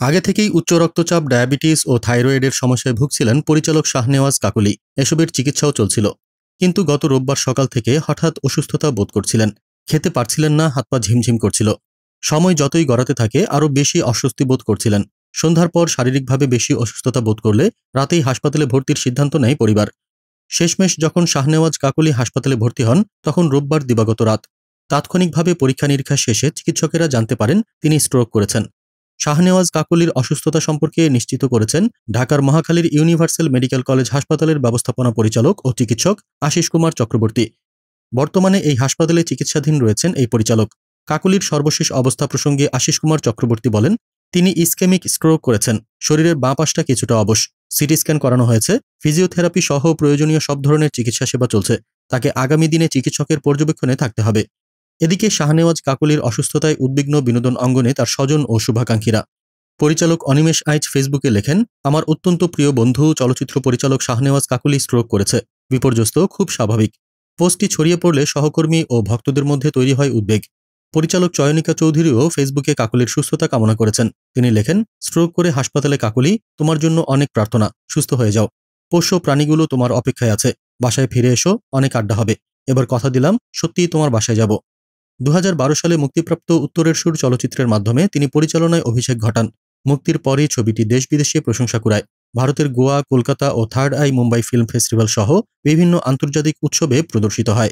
আগে থেকেই উচ্চ রক্তচাপ, ডায়াবেটিস ও থাইরয়েডের সমস্যায় ভুগছিলেন পরিচালক শাহনেওয়াজ কাকলি। এসবের চিকিৎসাও চলছিল। কিন্তু গত রোববার সকাল থেকে হঠাৎ অসুস্থতা বোধ করছিলেন। খেতে পারছিলেন না, হাত পা ঝিমঝিম করছিল। সময় যতই গড়াতে থাকে আরও বেশি অস্বস্তি বোধ করছিলেন। সন্ধ্যার পর শারীরিকভাবে বেশি অসুস্থতা বোধ করলে রাতেই হাসপাতালে ভর্তির সিদ্ধান্ত নেয় পরিবার। শেষমেশ যখন শাহনেওয়াজ কাকলি হাসপাতালে ভর্তি হন তখন রোববার দিবাগত রাত। তাৎক্ষণিকভাবে পরীক্ষা নিরীক্ষা শেষে চিকিৎসকেরা জানতে পারেন তিনি স্ট্রোক করেছেন। শাহনেওয়াজ কাকলির অসুস্থতা সম্পর্কে নিশ্চিত করেছেন ঢাকার মহাখালীর ইউনিভার্সাল মেডিকেল কলেজ হাসপাতালের ব্যবস্থাপনা পরিচালক ও চিকিৎসক আশিস কুমার চক্রবর্তী। বর্তমানে এই হাসপাতালে চিকিৎসাধীন রয়েছেন এই পরিচালক। কাকলির সর্বশেষ অবস্থা প্রসঙ্গে আশিস কুমার চক্রবর্তী বলেন, তিনি ইসকেমিক স্ট্রোক করেছেন। শরীরের বাঁ পাশটা কিছুটা অবশ। সিটি স্ক্যান করানো হয়েছে। ফিজিওথেরাপি সহ প্রয়োজনীয় সব ধরনের চিকিৎসা সেবা চলছে। তাকে আগামী দিনে চিকিৎসকের পর্যবেক্ষণে থাকতে হবে। এদিকে শাহনেওয়াজ কাকলির অসুস্থতায় উদ্বিগ্ন বিনোদন অঙ্গনে তার স্বজন ও শুভাকাঙ্ক্ষীরা। পরিচালক অনিমেষ আইচ ফেসবুকে লেখেন, আমার অত্যন্ত প্রিয় বন্ধু চলচ্চিত্র পরিচালক শাহনেওয়াজ কাকলি স্ট্রোক করেছে। বিপর্যস্ত, খুব স্বাভাবিক। পোস্টটি ছড়িয়ে পড়লে সহকর্মী ও ভক্তদের মধ্যে তৈরি হয় উদ্বেগ। পরিচালক চয়নিকা চৌধুরীও ফেসবুকে কাকলির সুস্থতা কামনা করেছেন। তিনি লেখেন, স্ট্রোক করে হাসপাতালে কাকলি, তোমার জন্য অনেক প্রার্থনা, সুস্থ হয়ে যাও। পোষ্য প্রাণীগুলো তোমার অপেক্ষায় আছে। বাসায় ফিরে এসো, অনেক আড্ডা হবে। এবার কথা দিলাম, সত্যিই তোমার বাসায় যাব। 2012 সালে মুক্তিপ্রাপ্ত উত্তরের সুর চলচ্চিত্রের মাধ্যমে তিনি পরিচালনায় অভিষেক ঘটান। মুক্তির পরই ছবিটি দেশ বিদেশে প্রশংসা কুড়ায়। ভারতের গোয়া, কলকাতা ও third I Mumbai film festival সহ বিভিন্ন আন্তর্জাতিক উৎসবে প্রদর্শিত হয়।